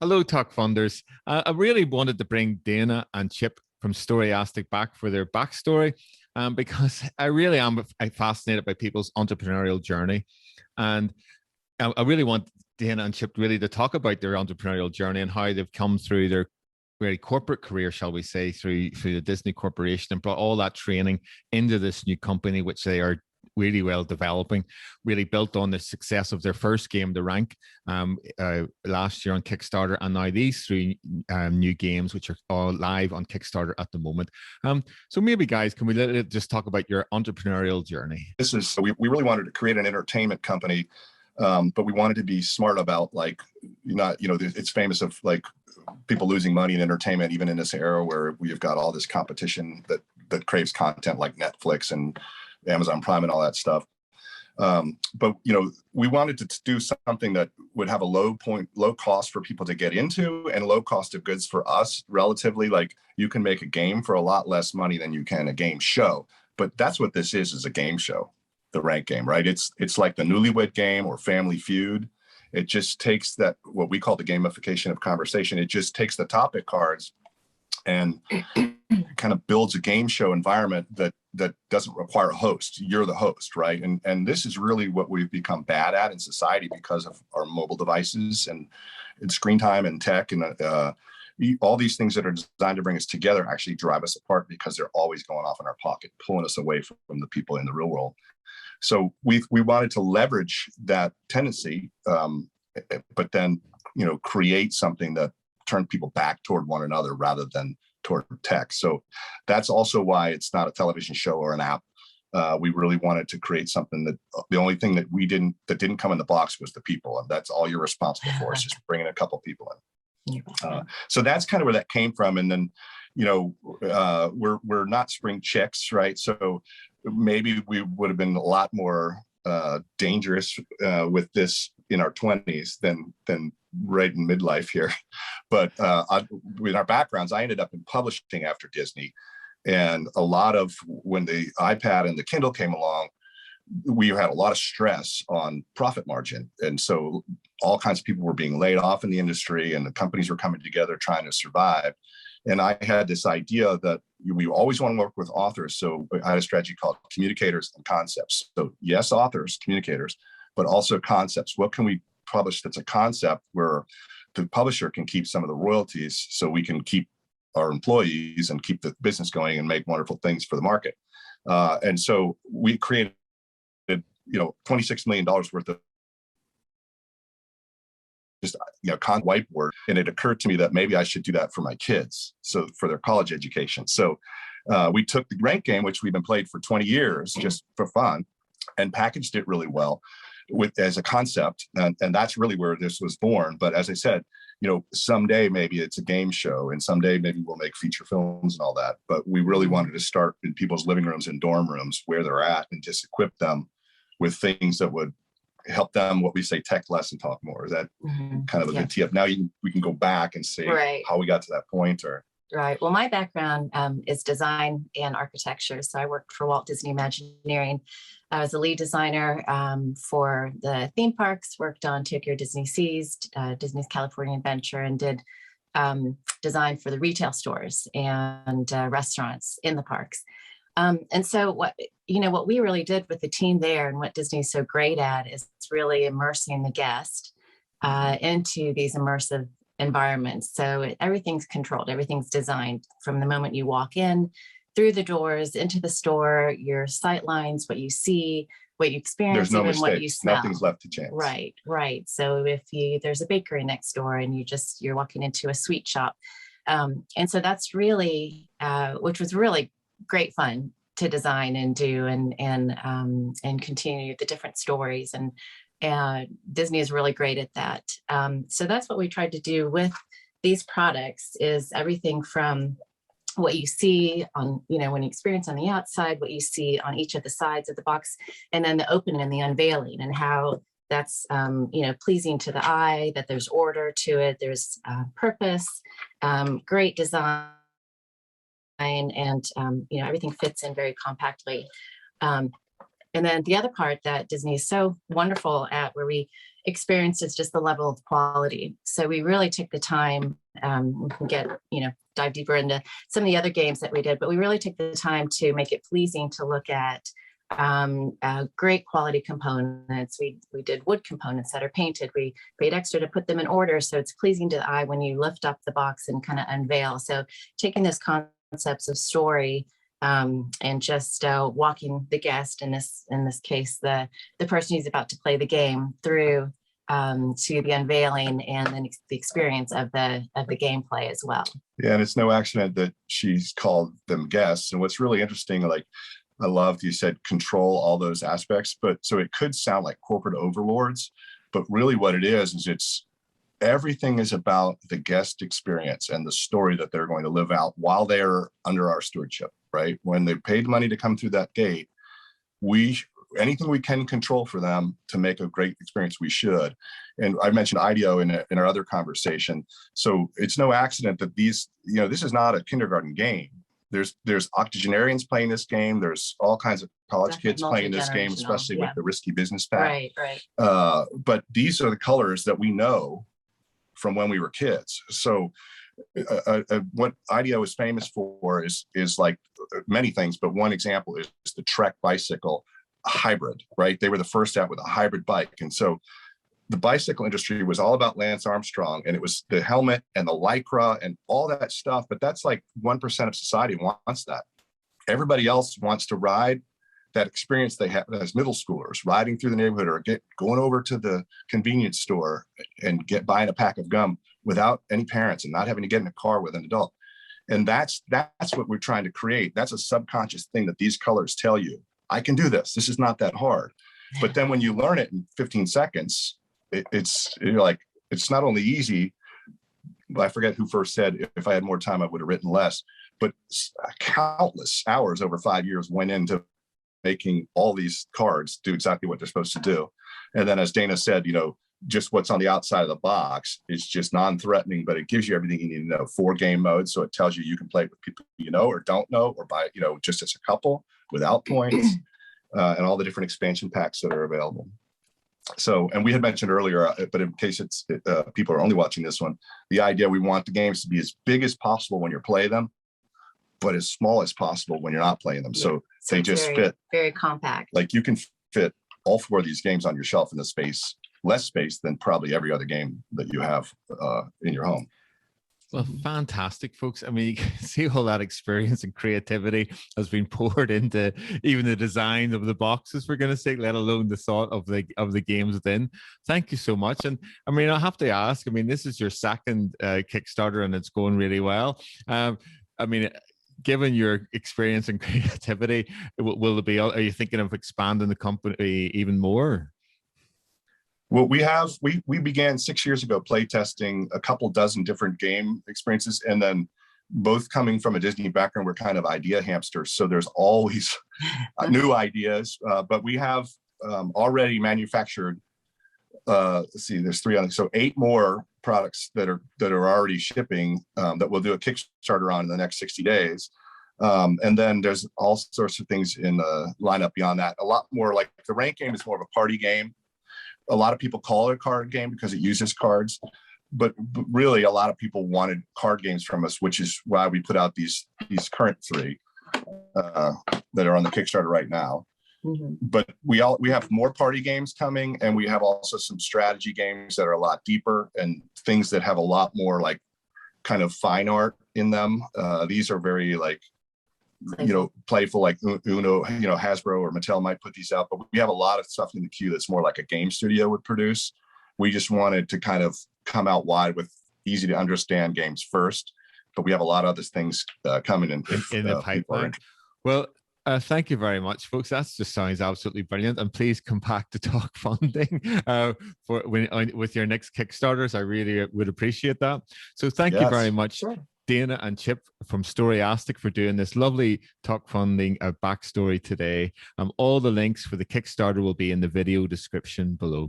Hello, Talk Funders. I really wanted to bring Dana and Chip from Storyastic back for their backstory because I really am fascinated by people's entrepreneurial journey. And I really want Dana and Chip really to talk about their entrepreneurial journey and how they've come through their very corporate career, shall we say, through the Disney Corporation and brought all that training into this new company, which they are really well developing, really built on the success of their first game, The Rank, last year on Kickstarter, and now these three new games, which are all live on Kickstarter at the moment. So maybe, guys, can we just talk about your entrepreneurial journey? We really wanted to create an entertainment company, but we wanted to be smart about, like, it's famous of like people losing money in entertainment, even in this era where we've got all this competition that craves content like Netflix and Amazon Prime and all that stuff. But we wanted to do something that would have a low cost for people to get into and low cost of goods for us relatively. Like, you can make a game for a lot less money than you can a game show. But that's what this is a game show, the Rank game, right? It's like the Newlywed Game or Family Feud. It just takes that, what we call the gamification of conversation. It just takes the topic cards and kind of builds a game show environment that doesn't require a host. You're the host, right? And this is really what we've become bad at in society because of our mobile devices and screen time and tech and all these things that are designed to bring us together actually drive us apart because they're always going off in our pocket, pulling us away from the people in the real world. So we wanted to leverage that tendency, but then create something that turned people back toward one another rather than toward tech. So that's also why it's not a television show or an app. We really wanted to create something that the only thing that didn't come in the box was the people, and that's all you're responsible for is just bringing a couple people in. So that's kind of where that came from. And then we're not spring chicks, right? So maybe we would have been a lot more dangerous with this in our 20s than right in midlife here. But with our backgrounds, I ended up in publishing after Disney. And a lot of when the iPad and the Kindle came along, we had a lot of stress on profit margin. And so all kinds of people were being laid off in the industry and the companies were coming together trying to survive. And I had this idea that we always want to work with authors. So I had a strategy called communicators and concepts. So yes, authors, communicators, but also concepts. What can we publish that's a concept where the publisher can keep some of the royalties so we can keep our employees and keep the business going and make wonderful things for the market. And so we created, $26 million worth of just whiteboard, and it occurred to me that maybe I should do that for my kids, so for their college education. So we took the Rank game, which we've been played for 20 years just for fun, and packaged it really well as a concept, and that's really where this was born. But as I said, someday maybe it's a game show, and someday maybe we'll make feature films and all that. But we really wanted to start in people's living rooms and dorm rooms where they're at, and just equip them with things that would help them, what we say, tech less and talk more. Is that kind of a good tee up? Now we can go back and see how we got to that point. Right. Well, my background is design and architecture. So I worked for Walt Disney Imagineering. I was a lead designer for the theme parks, worked on Tokyo Disney Seas, Disney's California Adventure, and did design for the retail stores and restaurants in the parks. And so what we really did with the team there, and what Disney's so great at, is really immersing the guest into these immersive environments. So everything's controlled, everything's designed from the moment you walk in, through the doors, into the store, your sight lines, what you see, what you experience, there's no even mistakes. what you smell. Nothing's left to chance. Right. So if there's a bakery next door and you're walking into a sweet shop. And so that's really, which was really great fun to design and do and continue the different stories. And Disney is really great at that. So that's what we tried to do with these products, is everything from what you see on, when you experience on the outside, what you see on each of the sides of the box, and then the opening and the unveiling, and how that's, pleasing to the eye, that there's order to it, there's purpose, great design, and everything fits in very compactly. And then the other part that Disney is so wonderful at, where we experience, is just the level of quality. So we really took the time, we can get, dive deeper into some of the other games that we did, but we really took the time to make it pleasing to look at great quality components. We did wood components that are painted. We paid extra to put them in order, so it's pleasing to the eye when you lift up the box and kind of unveil. So taking those concepts of story and just walking the guest, in this case, the person who's about to play the game, through to the unveiling and then the experience of the gameplay as well. Yeah, and it's no accident that she's called them guests. And what's really interesting, like, I loved you said control all those aspects, but so it could sound like corporate overlords, but really what it is it's everything is about the guest experience and the story that they're going to live out while they're under our stewardship, right? When they paid money to come through that gate, anything we can control for them to make a great experience, we should. And I mentioned IDEO in our other conversation. So it's no accident that these, this is not a kindergarten game. There's octogenarians playing this game. There's all kinds of college kids playing this game, especially with the Risky Business Pack. Right. But these are the colors that we know from when we were kids. So what IDEO is famous for is like many things, but one example is the Trek bicycle hybrid, right? They were the first out with a hybrid bike. And so the bicycle industry was all about Lance Armstrong, and it was the helmet and the Lycra and all that stuff. But that's like 1% of society wants that. Everybody else wants to ride that experience they have as middle schoolers, riding through the neighborhood or going over to the convenience store and buying a pack of gum without any parents and not having to get in a car with an adult. And that's what we're trying to create. That's a subconscious thing that these colors tell you. I can do this. This is not that hard. But then when you learn it in 15 seconds, you're like, it's not only easy, but I forget who first said, if I had more time, I would have written less, but countless hours over 5 years went into making all these cards do exactly what they're supposed to do. And then as Dana said, just what's on the outside of the box is just non-threatening, but it gives you everything you need to know. 4 game modes. So it tells you can play with people you know or don't know, or by, just as a couple without points, and all the different expansion packs that are available. So, and we had mentioned earlier, but in case people are only watching this one, the idea, we want the games to be as big as possible when you're playing them, but as small as possible when you're not playing them. So they just fit very compact. Like you can fit all 4 of these games on your shelf in less space than probably every other game that you have in your home. Well, fantastic, folks. I mean, you can see all that experience and creativity has been poured into even the design of the boxes, for goodness sake, let alone the thought of the games within. Thank you so much. And I mean, I have to ask, I mean, this is your second Kickstarter and it's going really well. I mean, given your experience and creativity, are you thinking of expanding the company even more? Well, we began 6 years ago play testing a couple dozen different game experiences, and then both coming from a Disney background, we're kind of idea hamsters. So there's always new ideas, but we have already manufactured. Let's see, there's 3 on, so 8 more products that are already shipping that we'll do a Kickstarter on in the next 60 days. And then there's all sorts of things in the lineup beyond that. A lot more, like the rank game is more of a party game. A lot of people call it a card game because it uses cards, but really a lot of people wanted card games from us, which is why we put out these current 3 that are on the Kickstarter right now. Mm-hmm. But we have more party games coming, and we have also some strategy games that are a lot deeper and things that have a lot more like kind of fine art in them. These are very like, playful, like Uno, Hasbro or Mattel might put these out, but we have a lot of stuff in the queue that's more like a game studio would produce. We just wanted to kind of come out wide with easy to understand games first, but we have a lot of other things coming in the pipeline. Well, thank you very much, folks. That just sounds absolutely brilliant. And please come back to talk funding with your next Kickstarters. I really would appreciate that. So thank you very much. Sure. Dana and Chip from Storyastic for doing this lovely talk funding backstory today. All the links for the Kickstarter will be in the video description below.